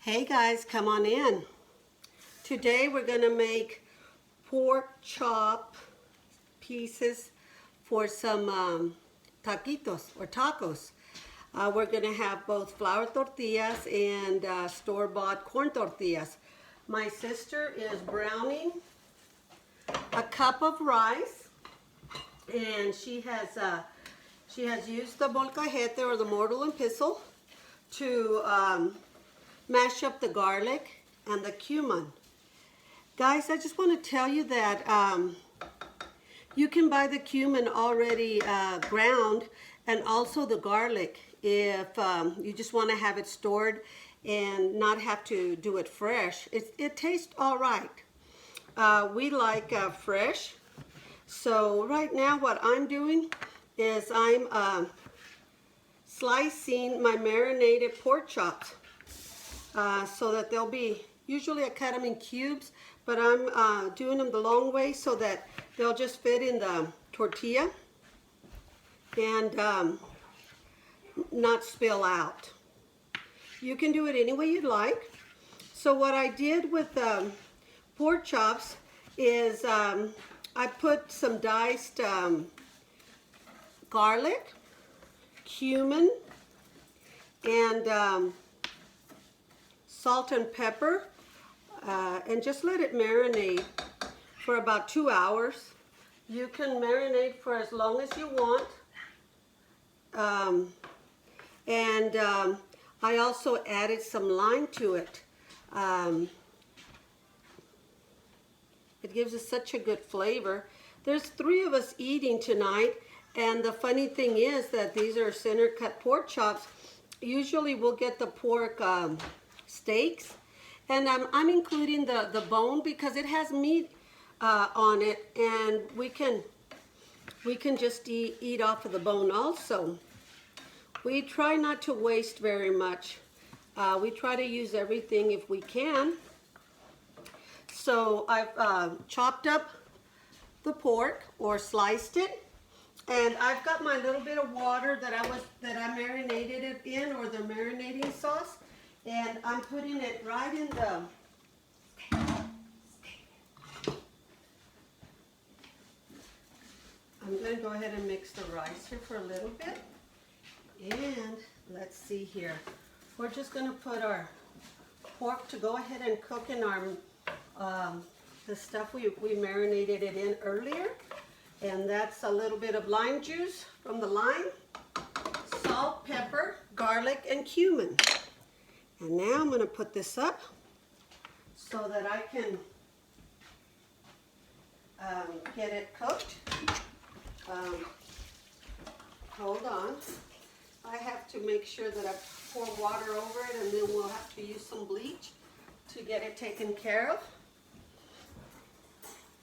Hey guys, come on in. Today we're going to make pork chop pieces for some taquitos or tacos. We're going to have both flour tortillas and store-bought corn tortillas. My sister is browning a cup of rice, and she has used the molcajete or the mortar and pestle to mash up the garlic and the cumin. Guys, I just want to tell you that you can buy the cumin already ground, and also the garlic if you just want to have it stored and not have to do it fresh. It tastes all right. We like fresh. So right now what I'm doing is I'm slicing my marinated pork chops so that they'll be, usually I cut them in cubes, but I'm doing them the long way so that they'll just fit in the tortilla and not spill out. You can do it any way you'd like. So what I did with pork chops is I put some diced garlic, cumin, and salt and pepper, and just let it marinate for about 2 hours. You can marinate for as long as you want. I also added some lime to it. It gives us such a good flavor. There's 3 of us eating tonight, and the funny thing is that these are center cut pork chops. Usually we'll get the pork steaks, and I'm including the bone because it has meat on it, and we can just eat off of the bone also. We try not to waste very much. We try to use everything if we can. So I've chopped up the pork or sliced it, and I've got my little bit of water that I marinated it in, or the marinating sauce, and I'm putting it right in the I'm going to go ahead and mix the rice here for a little bit. And let's see here. We're just going to put our pork to go ahead and cook in our the stuff we marinated it in earlier. And that's a little bit of lime juice from the lime, salt, pepper, garlic, and cumin. And now I'm going to put this up so that I can get it cooked. Hold on. I have to make sure that I pour water over it, and then we'll have to use some bleach to get it taken care of.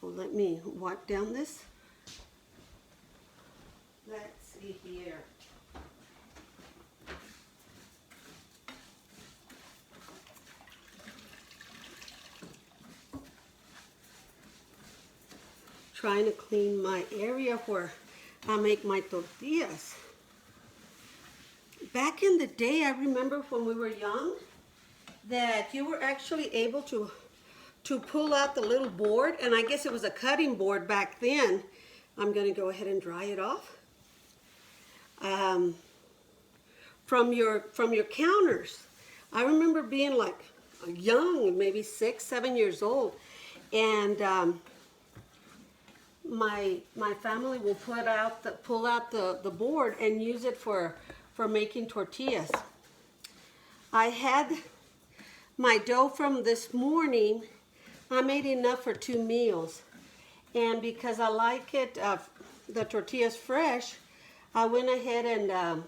Well, let me wipe down this. Let's see here. Trying to clean my area where I make my tortillas. Back in the day, I remember when we were young, that you were actually able to pull out the little board, and I guess it was a cutting board back then. I'm going to go ahead and dry it off. From your counters. I remember being like young, maybe 6, 7 years old, and my family will pull out the board and use it for making tortillas. I had my dough from this morning. I made enough for 2 meals, and because I like it, the tortillas fresh, I went ahead and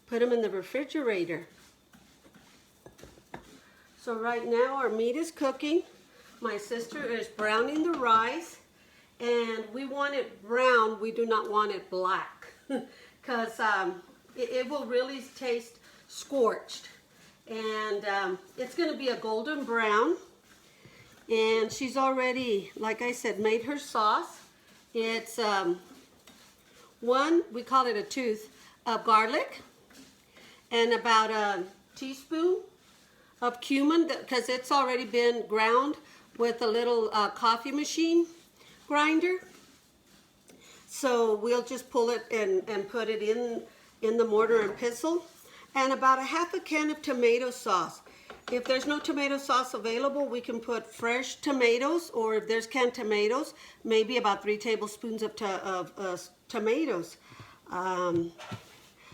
put them in the refrigerator. So right now our meat is cooking. My sister is browning the rice, and we want it brown. We do not want it black because it will really taste scorched. And it's going to be a golden brown. And she's already, like I said, made her sauce. It's we call it a tooth of garlic, and about a teaspoon of cumin because it's already been ground with a little coffee machine grinder. So we'll just pull it and put it in the mortar and pestle. And about a half a can of tomato sauce. If there's no tomato sauce available, we can put fresh tomatoes, or if there's canned tomatoes, maybe about 3 tablespoons of tomatoes.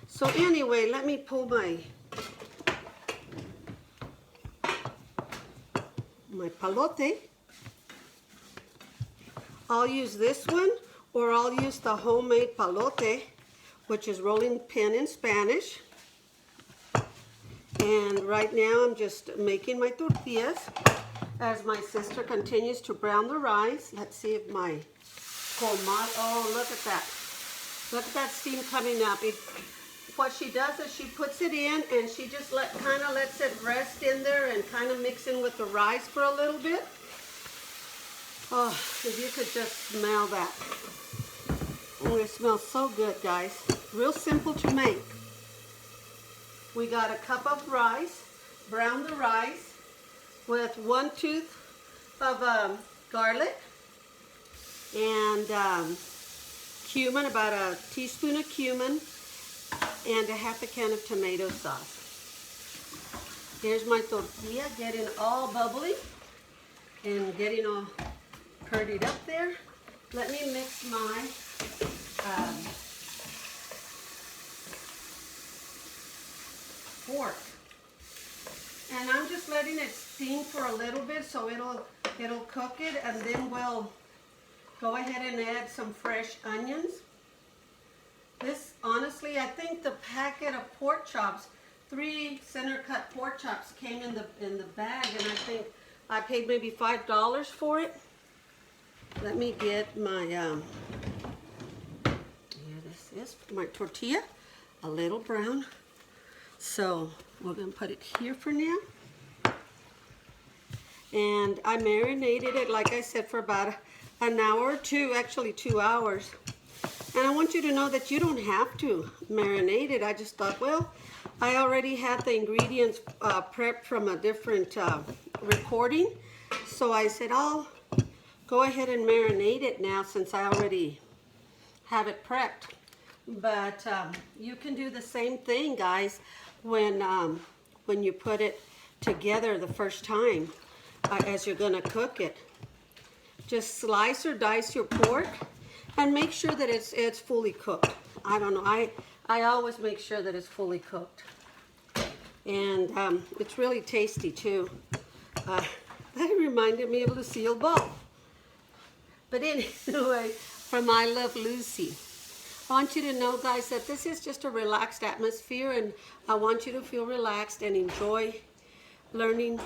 So anyway, let me pull my palote. I'll use this one, or I'll use the homemade palote, which is rolling pin in Spanish. And right now I'm just making my tortillas as my sister continues to brown the rice. Let's see if my colmar, oh, look at that. Look at that steam coming up. What she does is she puts it in and she just kind of lets it rest in there and kind of mix in with the rice for a little bit. Oh, if you could just smell that. Oh, it smells so good, guys. Real simple to make. We got a cup of rice, brown the rice with 1 tooth of garlic and cumin, about a teaspoon of cumin, and a half a can of tomato sauce. Here's my tortilla getting all bubbly and getting all curdied up there. Let me mix my pork. And I'm just letting it steam for a little bit so it'll cook it, and then we'll go ahead and add some fresh onions. This, honestly, I think the packet of pork chops, 3 center cut pork chops came in the bag, and I think I paid maybe $5 for it. Let me get my here this is my tortilla, a little brown. So we're going to put it here for now. And I marinated it, like I said, for about an hour or 2, actually 2 hours. And I want you to know that you don't have to marinate it. I just thought, well, I already had the ingredients prepped from a different recording. So I said, I'll go ahead and marinate it now since I already have it prepped. But you can do the same thing, guys, when you put it together the first time as you're going to cook it. Just slice or dice your pork and make sure that it's fully cooked. I don't know, I always make sure that it's fully cooked. And it's really tasty too. That reminded me of Lucille Ball. But anyway, from I Love Lucy. I want you to know, guys, that this is just a relaxed atmosphere, and I want you to feel relaxed and enjoy learning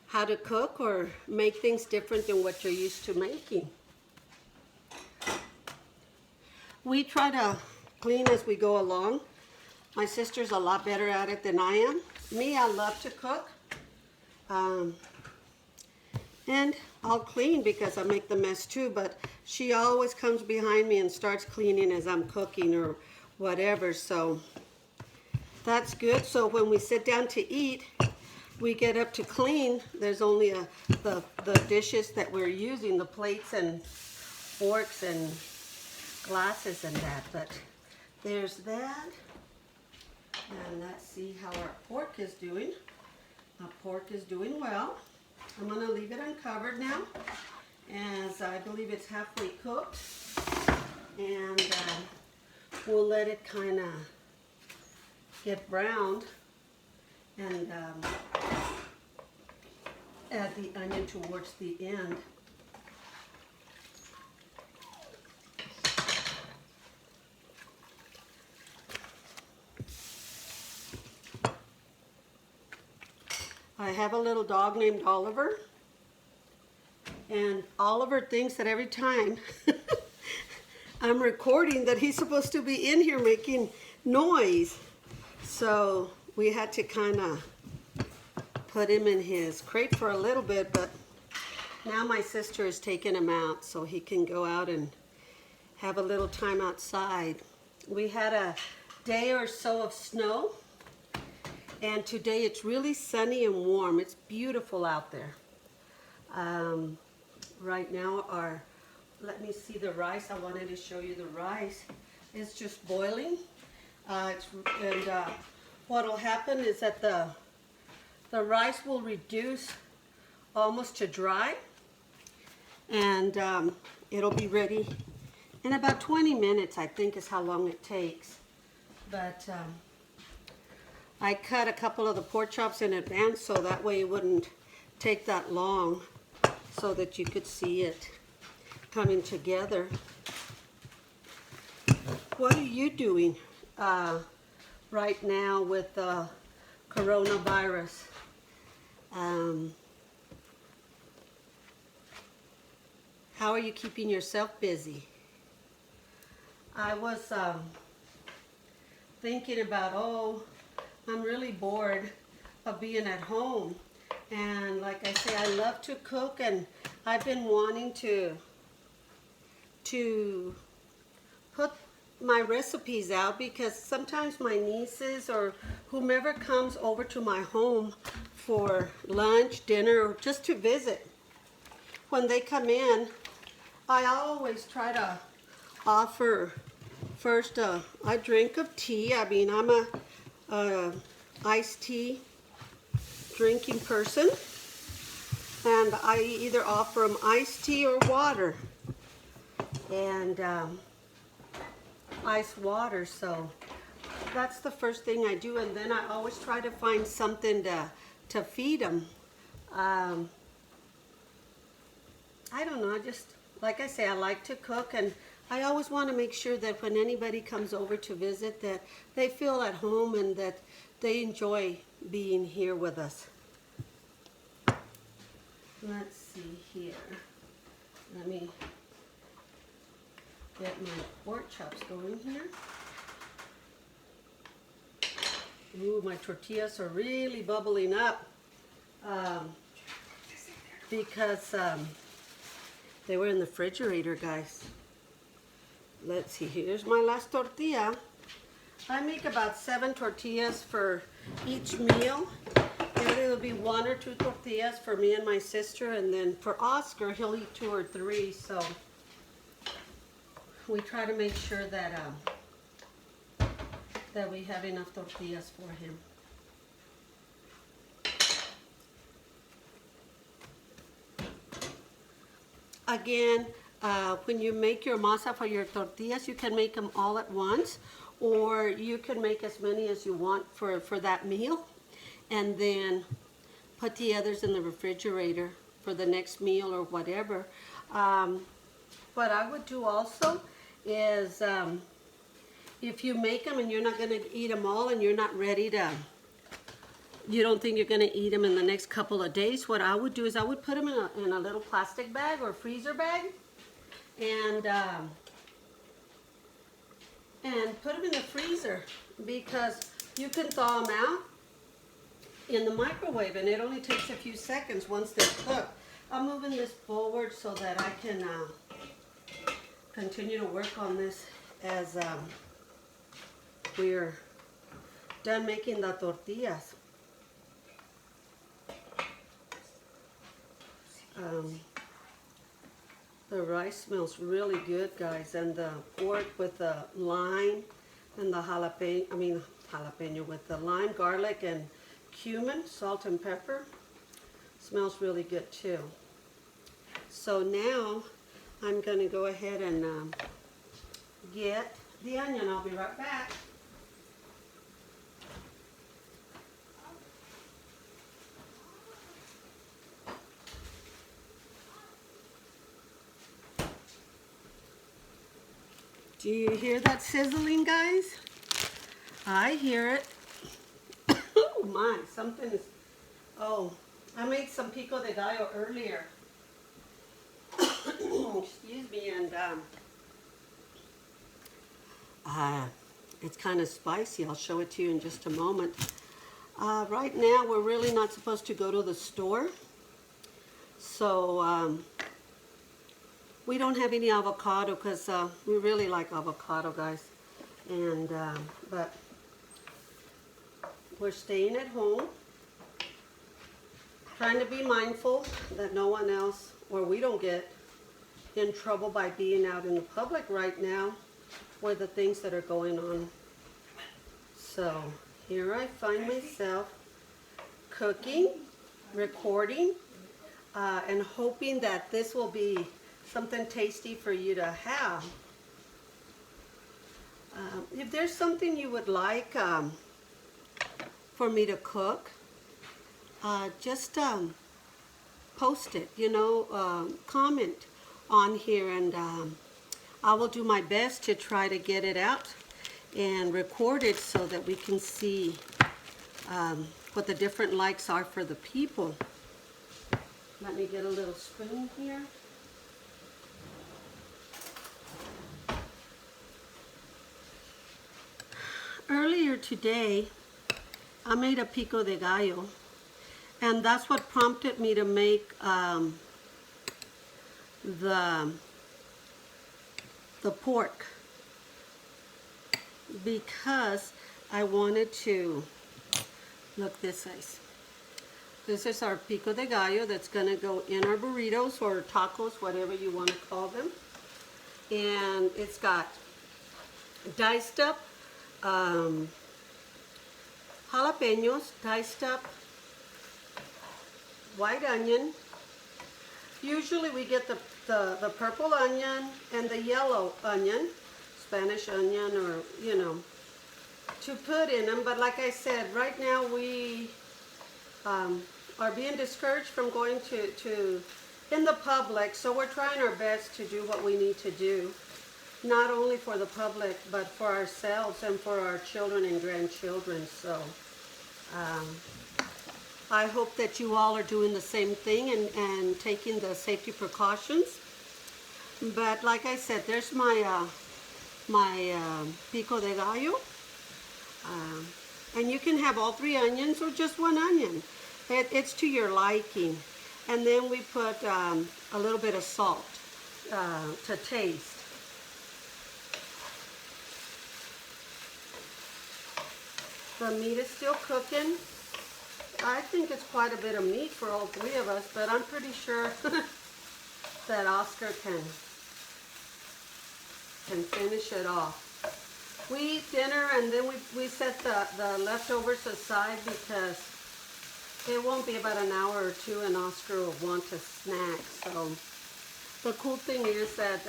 how to cook or make things different than what you're used to making. We try to clean as we go along. My sister's a lot better at it than I am. Me, I love to cook. And I'll clean because I make the mess too, but she always comes behind me and starts cleaning as I'm cooking or whatever, so that's good. So when we sit down to eat, we get up to clean. There's only the dishes that we're using, the plates and forks and glasses and that, but there's that. And let's see how our pork is doing. Our pork is doing well. I'm going to leave it uncovered now, as I believe it's halfway cooked, and we'll let it kind of get browned, and add the onion towards the end. I have a little dog named Oliver, and Oliver thinks that every time I'm recording that he's supposed to be in here making noise. So we had to kind of put him in his crate for a little bit, but now my sister is taking him out so he can go out and have a little time outside. We had a day or so of snow, And today it's really sunny and warm. It's beautiful out there. Right now let me see the rice. I wanted to show you the rice. It's just boiling. What'll happen is that the rice will reduce almost to dry, and it'll be ready in about 20 minutes, I think is how long it takes. But I cut a couple of the pork chops in advance so that way it wouldn't take that long, so that you could see it coming together. What are you doing right now with coronavirus? How are you keeping yourself busy? I was thinking about, I'm really bored of being at home. And like I say, I love to cook, and I've been wanting to put my recipes out, because sometimes my nieces or whomever comes over to my home for lunch, dinner, or just to visit, when they come in, I always try to offer first a drink of tea. I mean, I'm a iced tea drinking person, and I either offer them iced tea or water, and ice water. So that's the first thing I do, and then I always try to find something to feed them. I don't know, I just, like I say, I like to cook, and I always want to make sure that when anybody comes over to visit, that they feel at home and that they enjoy being here with us. Let's see here. Let me get my pork chops going here. Ooh, my tortillas are really bubbling up because they were in the refrigerator, guys. Let's see, here's my last tortilla. I make about 7 tortillas for each meal. And it'll be 1 or 2 tortillas for me and my sister, and then for Oscar, he'll eat 2 or 3. So we try to make sure that that we have enough tortillas for him. Again, when you make your masa for your tortillas, you can make them all at once, or you can make as many as you want for that meal, and then put the others in the refrigerator for the next meal or whatever. What I would do also is, if you make them and you're not going to eat them all, and you're not ready to, you don't think you're going to eat them in the next couple of days, what I would do is I would put them in a little plastic bag or freezer bag, and put them in the freezer, because you can thaw them out in the microwave, and it only takes a few seconds once they're cooked. I'm moving this forward so that I can continue to work on this as we're done making the tortillas. The rice smells really good, guys, and the pork with the lime and the jalapeno with the lime, garlic, and cumin, salt and pepper, smells really good too. So now I'm going to go ahead and get the onion. I'll be right back. Do you hear that sizzling, guys? I hear it. Oh my, something is, I made some pico de gallo earlier. Excuse me, and it's kind of spicy. I'll show it to you in just a moment. Right now, we're really not supposed to go to the store. So, we don't have any avocado because we really like avocado, guys. And, but we're staying at home, trying to be mindful that no one else, or we don't get in trouble by being out in the public right now with the things that are going on. So here I find myself cooking, recording, and hoping that this will be something tasty for you to have. If there's something you would like for me to cook, just post it, comment on here, and I will do my best to try to get it out and record it so that we can see what the different likes are for the people. Let me get a little spoon here. Earlier today, I made a pico de gallo, and that's what prompted me to make the pork, because I wanted to, look this size. This is our pico de gallo that's gonna go in our burritos or tacos, whatever you wanna call them. And it's got diced up jalapenos, diced up white onion. Usually we get the purple onion and the yellow onion, Spanish onion, or to put in them. But like I said, right now we are being discouraged from going to in the public, so we're trying our best to do what we need to do, not only for the public but for ourselves and for our children and grandchildren. So I hope that you all are doing the same thing and taking the safety precautions. But like I said, there's my pico de gallo, and you can have all 3 onions or just 1 onion. It's to your liking. And then we put a little bit of salt to taste. The meat is still cooking. I think it's quite a bit of meat for all 3 of us, but I'm pretty sure that Oscar can finish it off. We eat dinner and then we set the leftovers aside, because it won't be about an hour or 2 and Oscar will want a snack. So the cool thing is that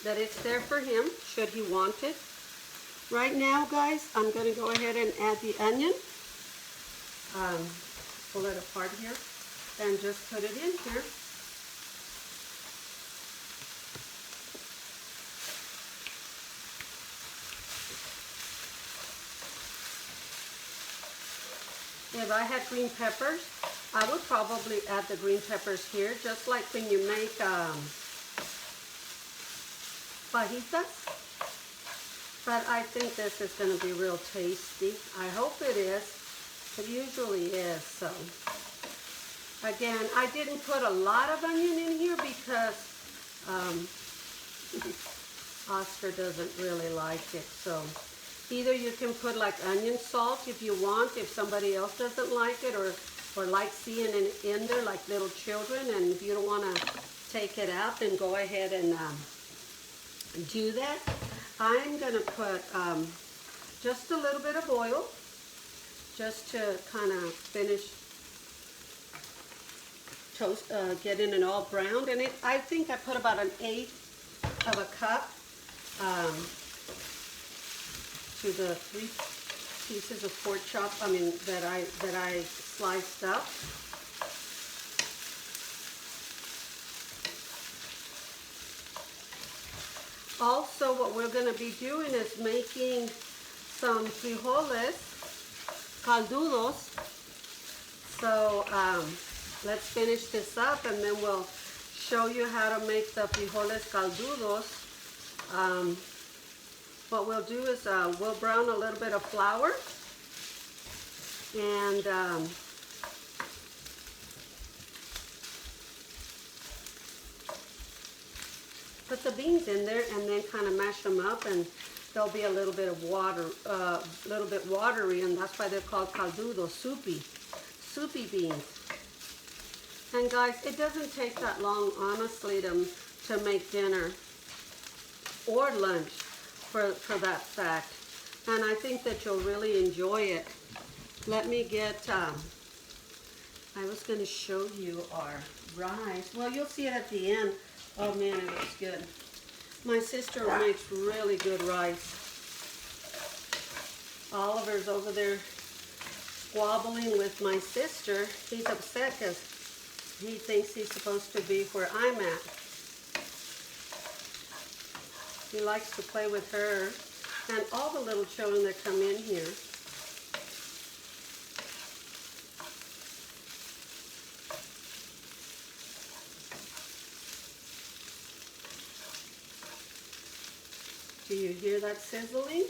it's there for him should he want it. Right now, guys, I'm going to go ahead and add the onion. Pull it apart here and just put it in here. If I had green peppers, I would probably add the green peppers here, just like when you make fajitas. But I think this is going to be real tasty. I hope it is. It usually is. So again, I didn't put a lot of onion in here because Oscar doesn't really like it. So either you can put like onion salt if you want, if somebody else doesn't like it, or like seeing it in there like little children, and if you don't want to take it out, then go ahead and do that. I'm going to put just a little bit of oil, just to kind of finish toast, getting it all browned. And I think I put about 1/8 of a cup to the 3 pieces of pork chop. That I sliced up. Also, what we're going to be doing is making some frijoles caldudos. So let's finish this up and then we'll show you how to make the frijoles caldudos. What we'll do is we'll brown a little bit of flour and put the beans in there and then kind of mash them up and they'll be a little bit of water, a little bit watery, and that's why they're called caldudo, soupy beans. And guys, it doesn't take that long, honestly, to make dinner or lunch for that fact. And I think that you'll really enjoy it. Let me get, I was going to show you our rice. Well, you'll see it at the end. Oh man, it looks good. My sister makes really good rice. Oliver's over there squabbling with my sister. He's upset because he thinks he's supposed to be where I'm at. He likes to play with her and all the little children that come in here. Do you hear that sizzling?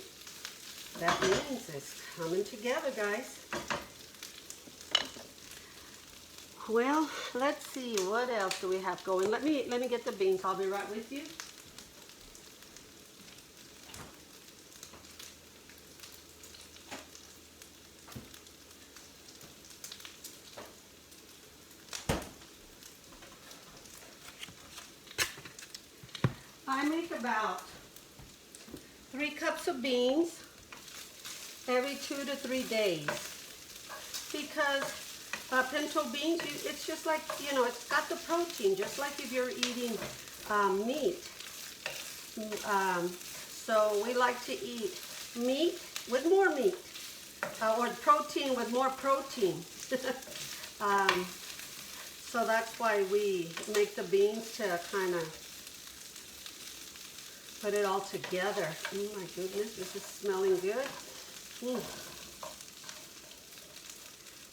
That means it's coming together, guys. Well, let's see, what else do we have going? Let me get the beans. I'll be right with you. I make about 3 cups of beans every 2 to 3 days, because pinto beans, it's just like, you know, it's got the protein, just like if you're eating meat. So we like to eat meat with more meat, or protein with more protein. So that's why we make the beans to kind of put it all together. Oh my goodness, this is smelling good.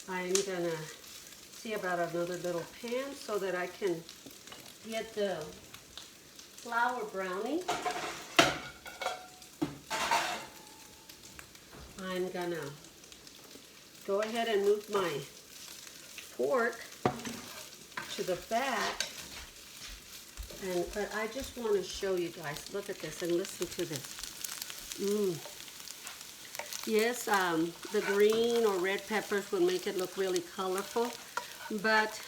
I'm gonna see about another little pan so that I can get the flour brownie. I'm gonna go ahead and move my pork to the back. But I just want to show you guys, look at this and listen to this. Yes, the green or red peppers will make it look really colorful, but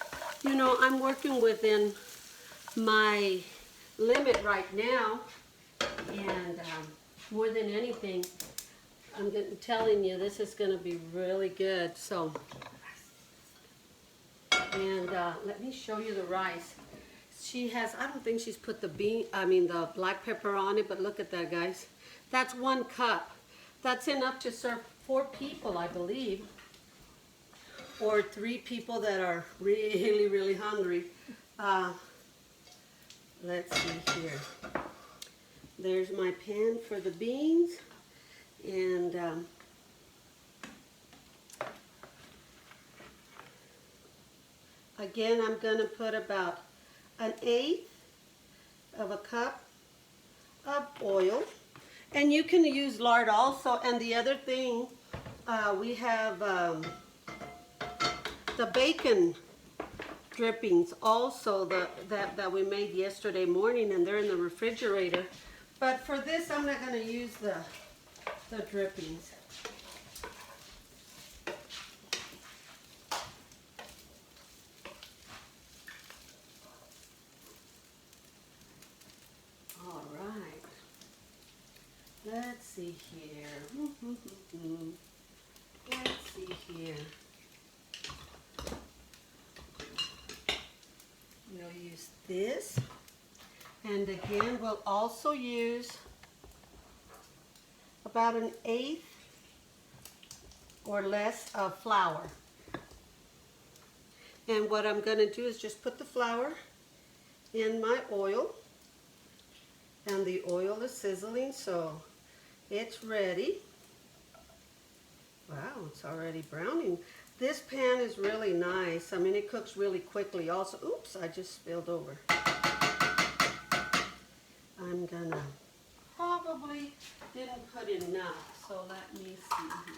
you know, I'm working within my limit right now, and more than anything, I'm telling you, this is going to be really good. So, and let me show you the rice. She has, I don't think she's put the the black pepper on it, but look at that, guys. That's 1 cup. That's enough to serve 4 people, I believe. Or 3 people that are really, really hungry. Let's see here. There's my pan for the beans. And again, I'm going to put about 1/8 of a cup of oil, and you can use lard also. And the other thing, we have the bacon drippings also that we made yesterday morning, and they're in the refrigerator. But for this, I'm not going to use the drippings. Let's see here. Let's see here. We'll use this. And again, we'll also use about 1/8 or less of flour. And what I'm going to do is just put the flour in my oil. And the oil is sizzling, so it's ready. Wow, it's already browning. This pan is really nice. I mean, it cooks really quickly. Also, oops, I just spilled over. I'm gonna, probably didn't put enough, so let me see here.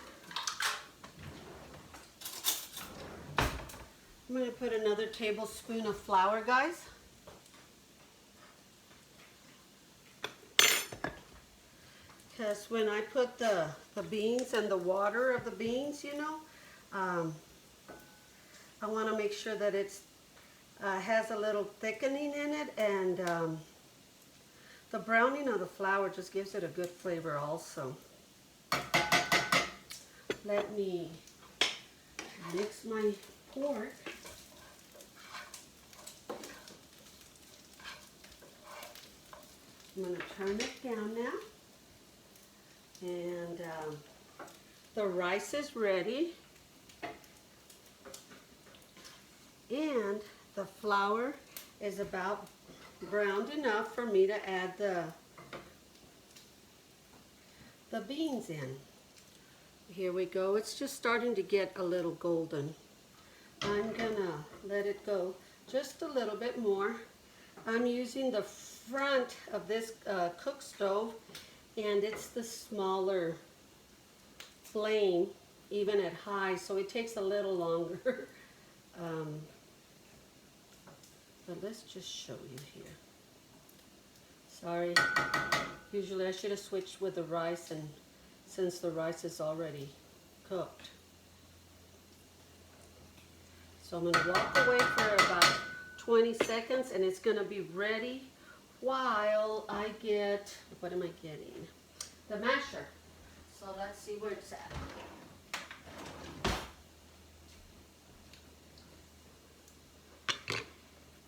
I'm gonna put another tablespoon of flour, guys. because when I put the beans and the water of the beans, you know, I want to make sure that it's has a little thickening in it, and the browning of the flour just gives it a good flavor also. Let me mix my pork. I'm going to turn it down now. And the rice is ready. And the flour is about browned enough for me to add the beans in. Here we go. It's just starting to get a little golden. I'm gonna let it go just a little bit more. I'm using the front of this cook stove, and it's the smaller flame, even at high, so it takes a little longer. But let's just show you here. Sorry, usually I should have switched with the rice, and since the rice is already cooked. So I'm going to walk away for about 20 seconds, and it's going to be ready while I get, what am I getting? The masher. So let's see where it's at.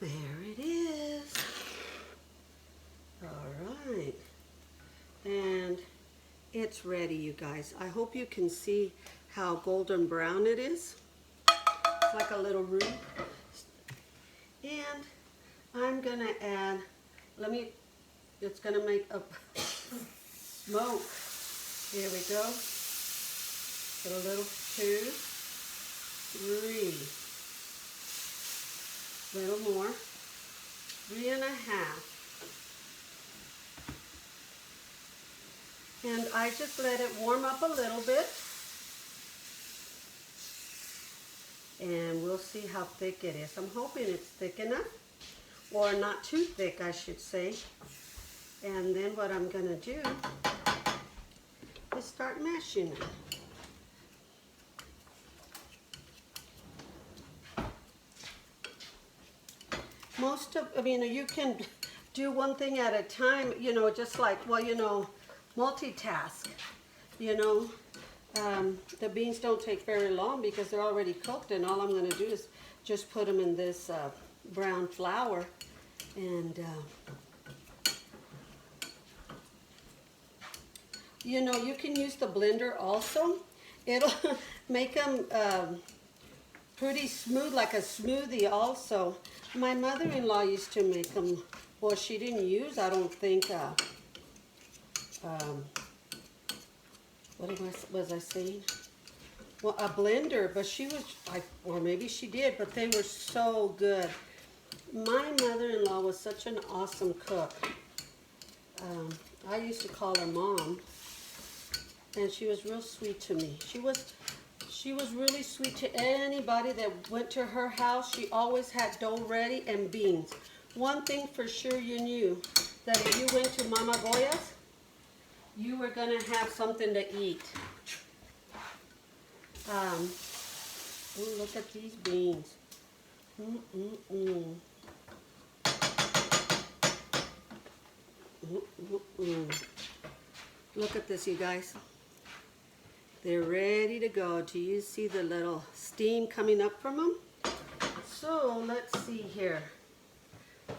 There it is. All right. And it's ready, you guys. I hope you can see how golden brown it is. It's like a little roux. And I'm gonna add, it's gonna make a smoke. Here we go. Put a little 2, 3. A little more. 3 1/2. And I just let it warm up a little bit. And we'll see how thick it is. I'm hoping it's thick enough, or not too thick, I should say. And then what I'm gonna do is start mashing it. You can do one thing at a time, you know, just like, well, you know, multitask, you know. The beans don't take very long because they're already cooked, and all I'm going to do is just put them in this brown flour, and you know, you can use the blender also. It'll make them pretty smooth, like a smoothie also. My mother-in-law used to make them. Well, she didn't use, I don't think, what was I saying? Well, a blender, but she was, or maybe she did, but they were so good. My mother-in-law was such an awesome cook. I used to call her Mom, and she was real sweet to me. She was really sweet to anybody that went to her house. She always had dough ready and beans. One thing for sure you knew, that if you went to Mama Boya's, you were going to have something to eat. Ooh, look at these beans. Look at this, you guys. They're ready to go. Do you see the little steam coming up from them? So let's see here.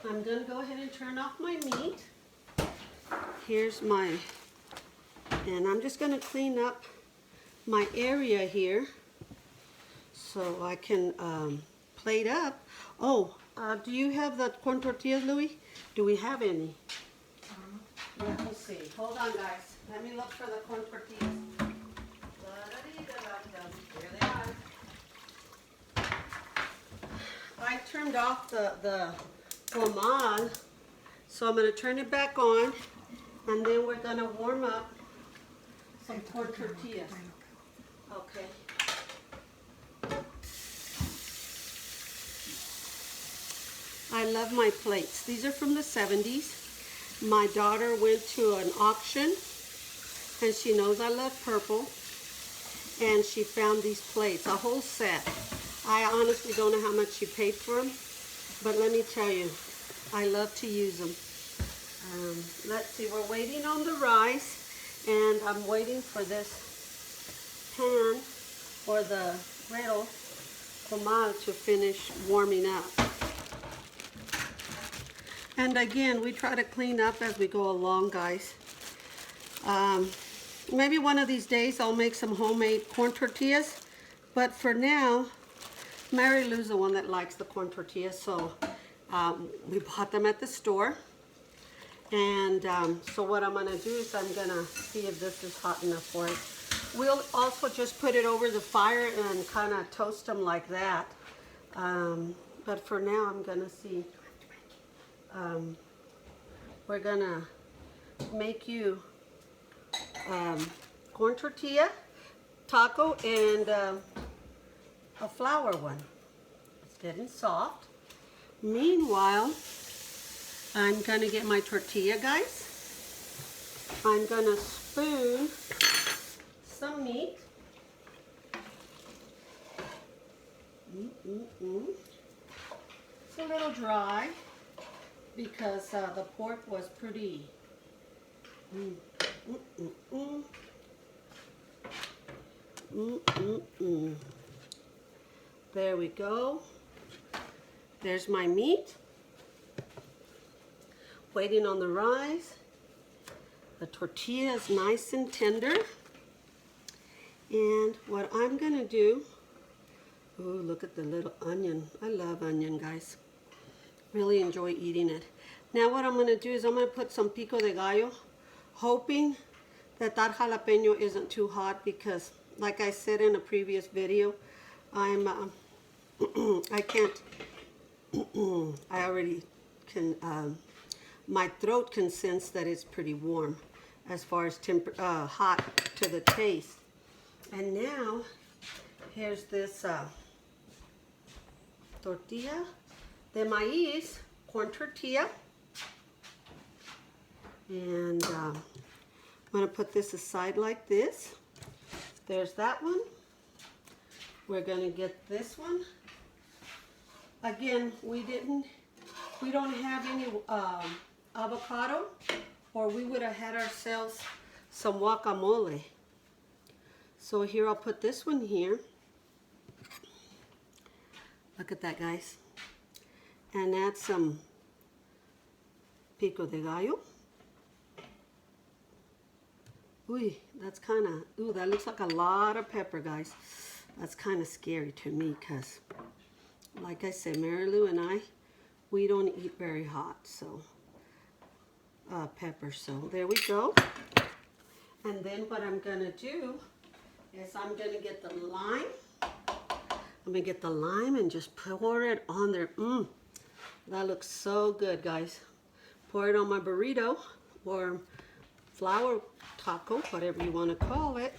I'm going to go ahead and turn off my meat. Here's my, and I'm just going to clean up my area here so I can plate up. Oh, do you have the corn tortillas, Louie? Do we have any? Let me see. Hold on, guys. Let me look for the corn tortillas. Here they are. I turned off the pomade, so I'm going to turn it back on, and then we're going to warm up some corn tortillas. Okay. I love my plates. These are from the 70s. My daughter went to an auction, and she knows I love purple. And she found these plates, a whole set. I honestly don't know how much she paid for them, but let me tell you, I love to use them. Let's see, we're waiting on the rice, and I'm waiting for this pan or the griddle comal to finish warming up. And again, we try to clean up as we go along, guys. Maybe one of these days I'll make some homemade corn tortillas, but for now, Mary Lou's the one that likes the corn tortillas, so we bought them at the store. And so what I'm gonna do is I'm gonna see if this is hot enough for it. We'll also just put it over the fire and kind of toast them like that. But for now, I'm gonna see. We're gonna make you corn tortilla, taco, and a flour one. It's getting soft. Meanwhile, I'm gonna get my tortilla, guys. I'm gonna spoon some meat. It's a little dry because the pork was pretty. There we go. There's my meat. Waiting on the rice. The tortilla is nice and tender. And what I'm gonna do, oh, look at the little onion. I love onion, guys. Really enjoy eating it. Now what I'm gonna do is I'm gonna put some pico de gallo, hoping that that jalapeno isn't too hot because, like I said in a previous video, I can't, I already can, my throat can sense that it's pretty warm as far as hot to the taste. And now, here's this tortilla de maíz, corn tortilla. And I'm going to put this aside like this. There's that one. We're going to get this one. Again, we don't have any avocado, or we would have had ourselves some guacamole. So here, I'll put this one here. Look at that, guys. And add some pico de gallo. Ooh, that's kind of, ooh, that looks like a lot of pepper, guys. That's kind of scary to me because, like I said, Mary Lou and I, we don't eat very hot, so, pepper. So there we go. And then what I'm going to do is I'm going to get the lime. I'm going to get the lime and just pour it on there. That looks so good, guys. Pour it on my burrito or flour taco, whatever you want to call it.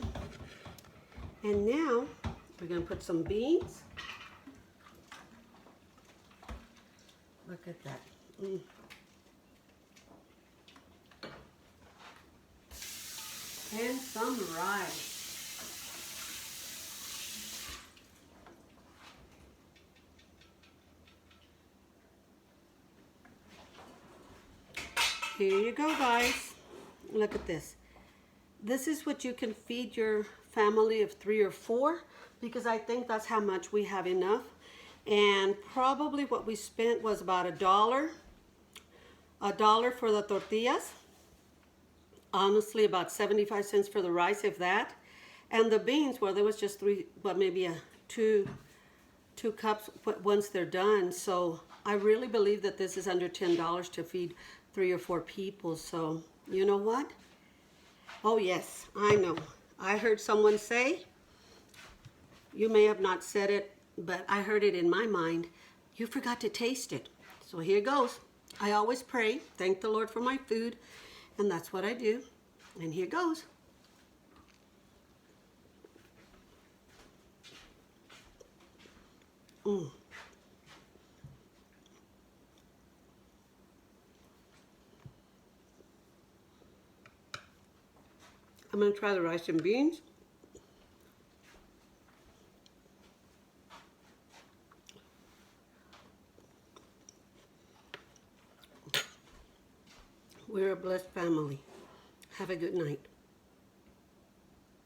And now we're going to put some beans. Look at that. And some rice. Here you go, guys. Look at this. This is what you can feed your family of 3 or 4, because I think that's how much we have enough. And probably what we spent was about $1. $1 for the tortillas. Honestly, about 75 cents for the rice, if that. And the beans, well, there was just 3, but maybe two cups once they're done. So I really believe that this is under $10 to feed 3 or 4 people. So you know what? Oh yes, I know. I heard someone say, you may have not said it, but I heard it in my mind, you forgot to taste it. So here goes. I always pray, thank the Lord for my food, and that's what I do. And here goes. I'm going to try the rice and beans. We're a blessed family. Have a good night.